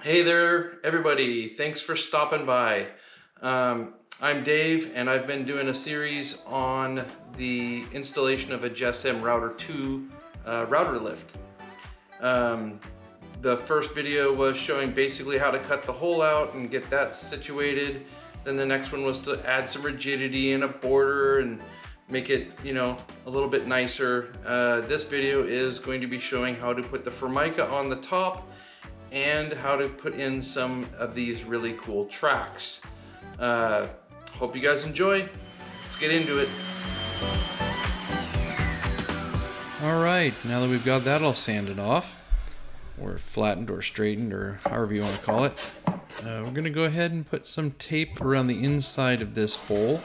Hey there, everybody. Thanks for stopping by. I'm Dave, and I've been doing a series on the installation of a GSM Router 2 router lift. The first video was showing basically how to cut the hole out and get that situated. Then the next one was to add some rigidity and a border and make it, a little bit nicer. This video is going to be showing how to put the Formica on the top and how to put in some of these really cool tracks. Hope you guys enjoy. Let's get into it. All right, now that we've got that all sanded off, or flattened or straightened, or however you want to call it, we're going to go ahead and put some tape around the inside of this hole.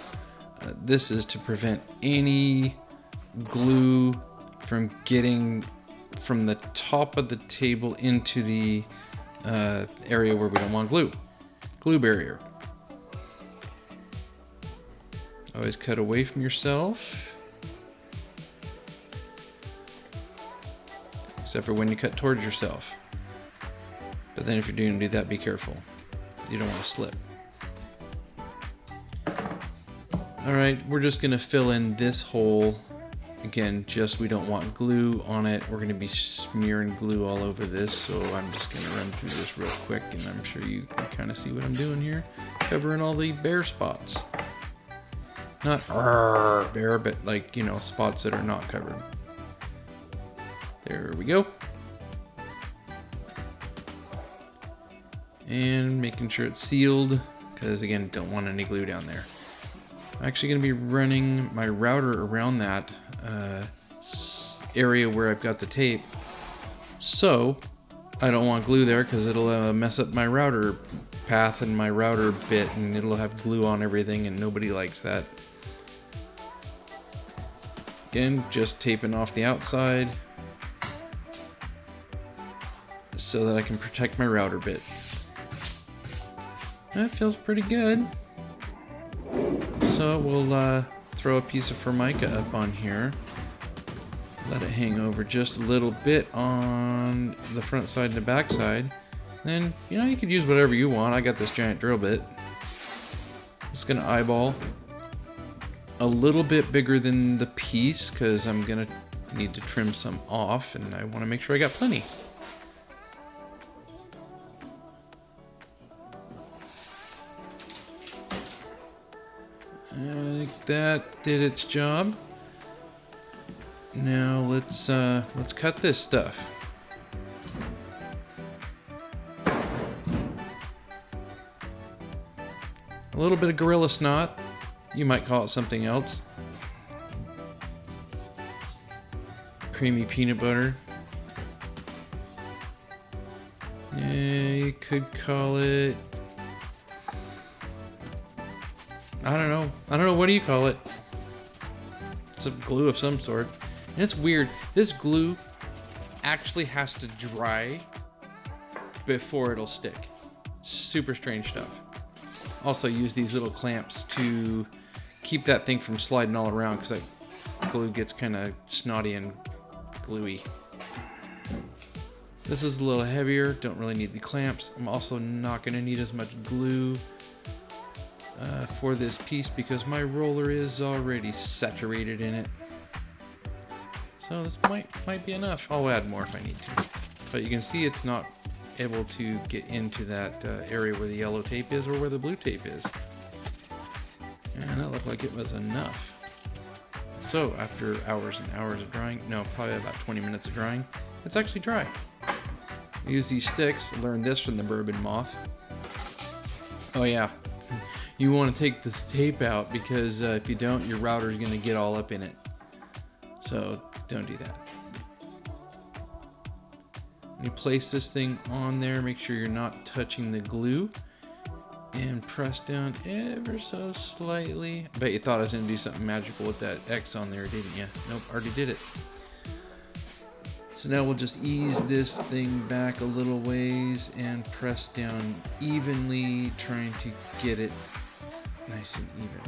This is to prevent any glue from getting from the top of the table into the area where we don't want glue barrier. Always cut away from yourself, except for when you cut towards yourself. But then if you're going to do that, be careful. You don't want to slip. All right, we're just going to fill in this hole. Again, we don't want glue on it. We're going to be smearing glue all over this, so I'm just going to run through this real quick, and I'm sure you can kind of see what I'm doing here. Covering all the bare spots. Not bare, but spots that are not covered. There we go. And making sure it's sealed, because again, don't want any glue down there. I'm actually going to be running my router around that area where I've got the tape. So I don't want glue there because it'll mess up my router path and my router bit, and it'll have glue on everything, and nobody likes that. Again, just taping off the outside so that I can protect my router bit. That feels pretty good. So we'll throw a piece of Formica up on here. Let it hang over just a little bit on the front side and the back side. Then, you could use whatever you want. I got this giant drill bit. Just gonna eyeball a little bit bigger than the piece because I'm gonna need to trim some off, and I want to make sure I got plenty. I think that did its job. Now let's cut this stuff. A little bit of gorilla snot. You might call it something else. Creamy peanut butter. Yeah, you could call it, I don't know. What do you call it? It's a glue of some sort. And it's weird. This glue actually has to dry before it'll stick. Super strange stuff. Also use these little clamps to keep that thing from sliding all around, because that glue gets kind of snotty and gluey. This is a little heavier. Don't really need the clamps. I'm also not going to need as much glue for this piece because my roller is already saturated in it. So this might be enough. I'll add more if I need to. But you can see it's not able to get into that area where the yellow tape is or where the blue tape is. And that looked like it was enough. So after hours and hours of drying, no, probably about 20 minutes of drying, it's actually dry. Use these sticks. I learned this from the Bourbon Moth. Oh yeah. You want to take this tape out because if you don't, your router is going to get all up in it. So don't do that. When you place this thing on there, make sure you're not touching the glue, and press down ever so slightly. I bet you thought I was going to do something magical with that X on there, didn't you? Nope, already did it. So now we'll just ease this thing back a little ways and press down evenly, trying to get it nice and even.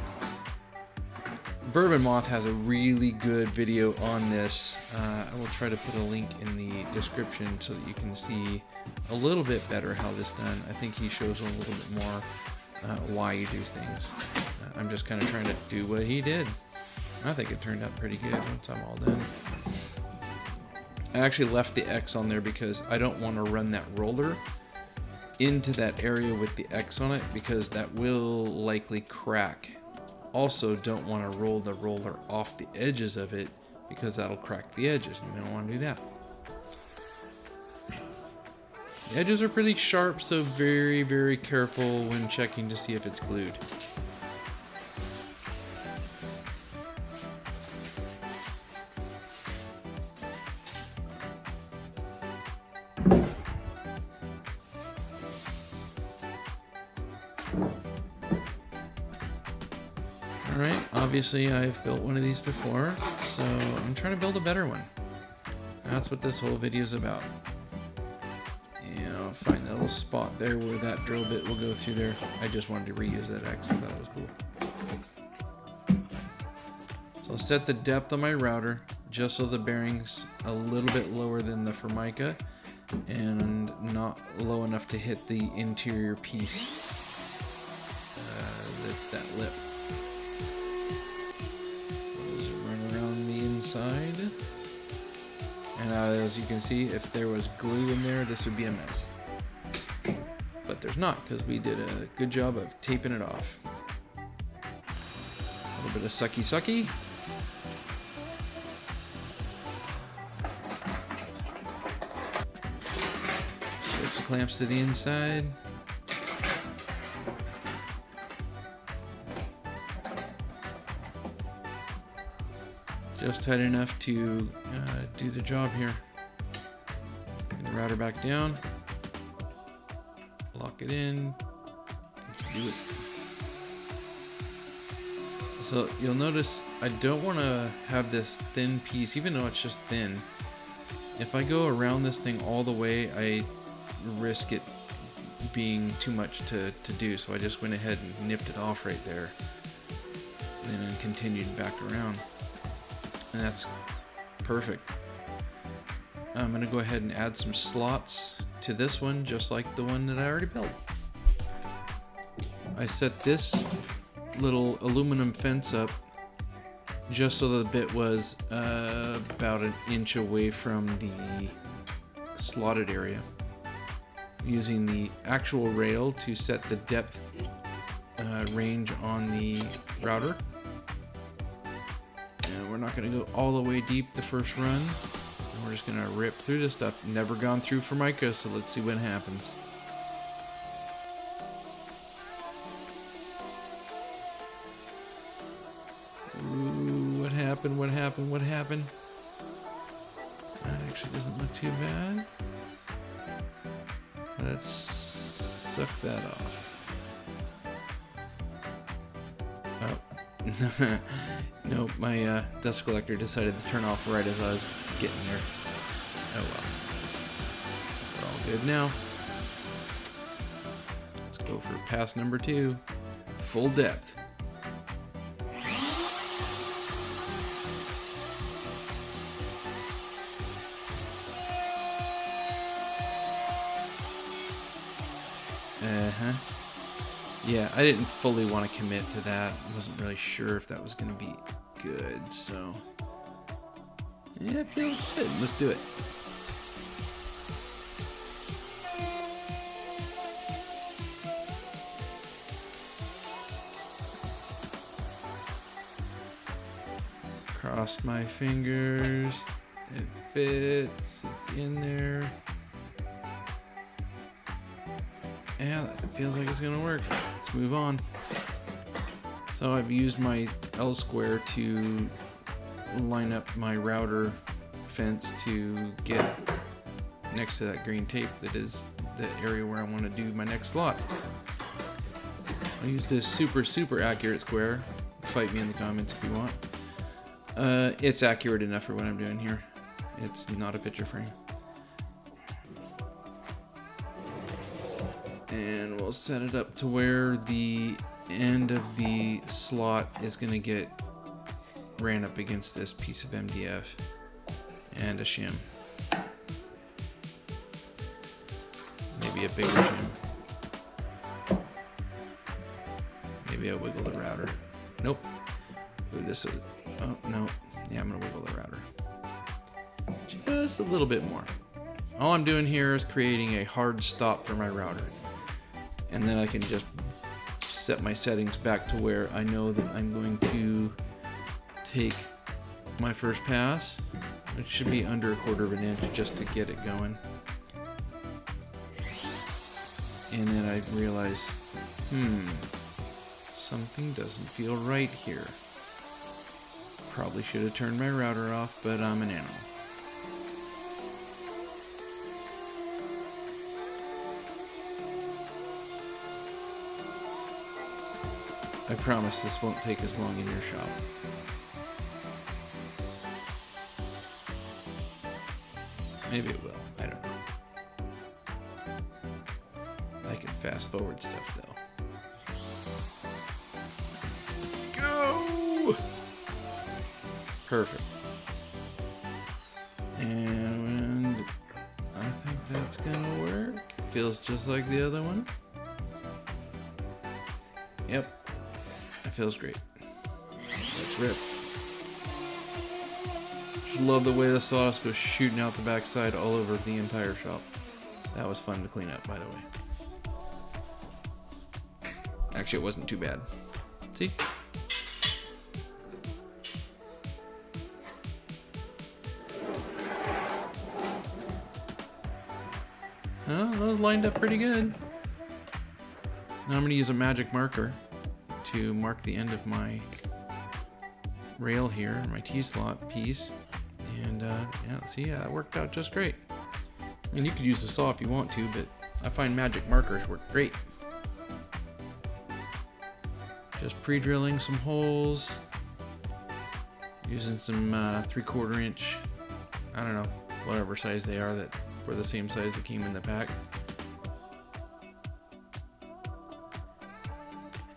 Bourbon Moth has a really good video on this. I will try to put a link in the description so that you can see a little bit better how this is done. I think he shows a little bit more why you do things. I'm just kind of trying to do what he did. I think it turned out pretty good once I'm all done. I actually left the X on there because I don't want to run that roller into that area with the X on it because that will likely crack. Also, don't want to roll the roller off the edges of it because that'll crack the edges. You don't want to do that. The edges are pretty sharp, so very, very careful when checking to see if it's glued. Alright, obviously I've built one of these before, so I'm trying to build a better one. That's what this whole video is about. And I'll find that little spot there where that drill bit will go through there. I just wanted to reuse that X, I thought it was cool. So I'll set the depth on my router, just so the bearing's a little bit lower than the Formica, and not low enough to hit the interior piece. That's that lip. Side, and as you can see, if there was glue in there, this would be a mess, but there's not because we did a good job of taping it off. A little bit of sucky switch the clamps to the inside. Just tight enough to do the job here. Bring the router back down. Lock it in. Let's do it. So you'll notice I don't want to have this thin piece, even though it's just thin. If I go around this thing all the way, I risk it being too much to do. So I just went ahead and nipped it off right there. And then continued back around. And that's perfect. I'm gonna go ahead and add some slots to this one, just like the one that I already built. I set this little aluminum fence up just so the bit was about an inch away from the slotted area. Using the actual rail to set the depth range on the router. We're not going to go all the way deep the first run. We're just going to rip through this stuff. Never gone through Formica, so let's see what happens. Ooh, what happened? That actually doesn't look too bad. Let's suck that off. Oh. No, my dust collector decided to turn off right as I was getting there. Oh well. We're all good now. Let's go for pass number 2. Full depth. Yeah, I didn't fully want to commit to that. I wasn't really sure if that was going to be good, so... Yeah, it feels good. Let's do it. Crossed my fingers. It fits. It's in there. Yeah, it feels like it's gonna work. Let's move on. So I've used my L square to line up my router fence to get next to that green tape that is the area where I want to do my next slot. I'll use this super accurate square. Fight me in the comments if you want. It's accurate enough for what I'm doing here. It's not a picture frame. And we'll set it up to where the end of the slot is going to get ran up against this piece of MDF and a shim. Maybe a bigger shim. Maybe I wiggle the router. Nope. Ooh, this is, oh no. Yeah, I'm gonna wiggle the router. Just a little bit more. All I'm doing here is creating a hard stop for my router. And then I can just set my settings back to where I know that I'm going to take my first pass. It should be under 1/4 of an inch just to get it going. And then I realize, something doesn't feel right here. Probably should have turned my router off, but I'm an animal. I promise this won't take as long in your shop. Maybe it will, I don't know. I can fast forward stuff though. Go! Perfect. And I think that's gonna work. Feels just like the other one. Yep. That feels great. Let's rip. Just love the way the sawdust goes shooting out the backside all over the entire shop. That was fun to clean up, by the way. Actually, it wasn't too bad. See? Oh, that was lined up pretty good. Now I'm going to use a magic marker to mark the end of my rail here, my T-slot piece. And yeah, see, yeah, that worked out just great. I mean, you could use a saw if you want to, but I find magic markers work great. Just pre-drilling some holes, using some 3/4 inch, I don't know, whatever size they are that were the same size that came in the pack.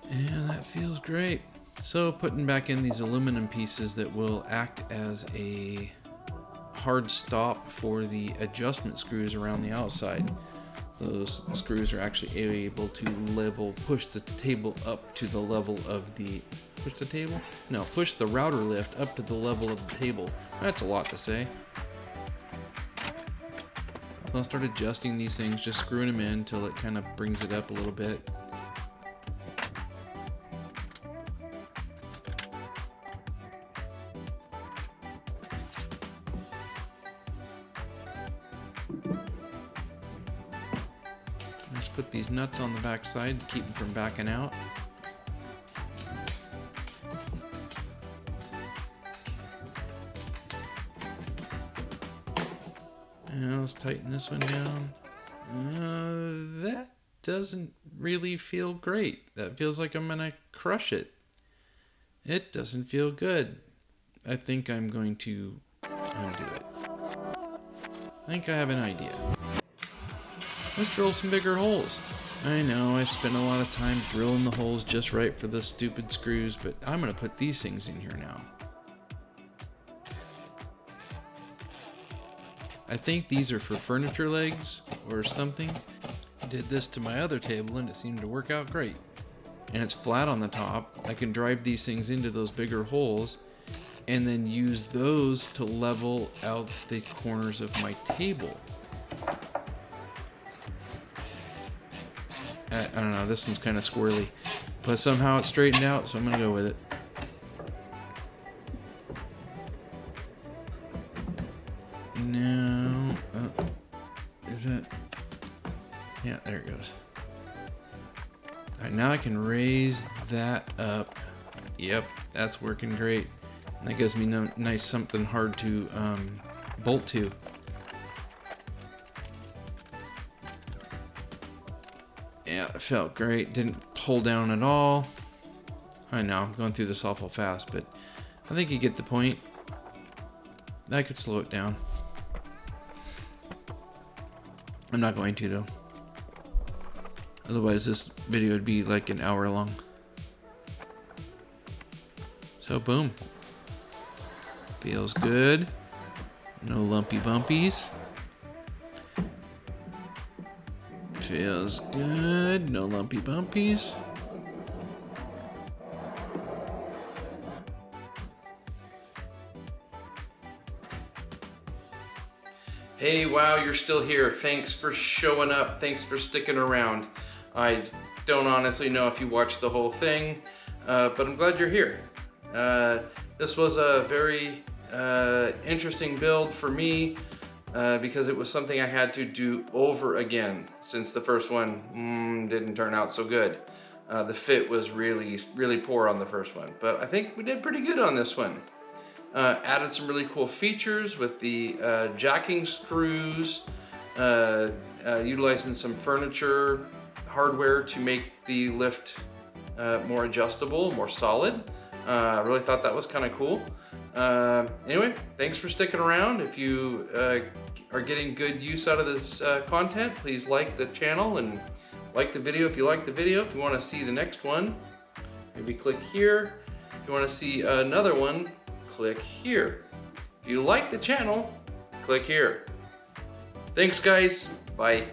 And that feels great. So putting back in these aluminum pieces that will act as a hard stop for the adjustment screws around the outside. Those screws are actually able to push the table up to the level of the, push the router lift up to the level of the table. That's a lot to say. So I'll start adjusting these things, just screwing them in until it kind of brings it up a little bit. Just put these nuts on the back side to keep them from backing out. And let's tighten this one down. That doesn't really feel great. That feels like I'm gonna crush it. It doesn't feel good. I think I'm going to undo it. I think I have an idea. Let's drill some bigger holes. I know I spent a lot of time drilling the holes just right for the stupid screws, but I'm gonna put these things in here now. I think these are for furniture legs or something. I did this to my other table and it seemed to work out great. And it's flat on the top. I can drive these things into those bigger holes and then use those to level out the corners of my table. I don't know, this one's kind of squirrely, but somehow it's straightened out, so I'm gonna go with it. No, is it? Yeah, there it goes. All right, now I can raise that up. Yep, that's working great. And that gives me nice something hard to bolt to. Yeah, it felt great. Didn't pull down at all. I know, I'm going through this awful fast, but I think you get the point. I could slow it down. I'm not going to though. Otherwise this video would be like an hour long. So boom. Feels good. No lumpy bumpies. Feels good. No lumpy bumpies. Hey, wow, you're still here. Thanks for showing up. Thanks for sticking around. I don't honestly know if you watched the whole thing, but I'm glad you're here. This was a very interesting build for me because it was something I had to do over again since the first one didn't turn out so good. The fit was really, really poor on the first one, but I think we did pretty good on this one. Added some really cool features with the jacking screws, utilizing some furniture hardware to make the lift more adjustable, more solid. I really thought that was kind of cool. Anyway, thanks for sticking around. If you are getting good use out of this content, please like the channel and like the video if you like the video. If you want to see the next one, maybe click here. If you want to see another one, click here. If you like the channel, click here. Thanks guys, bye.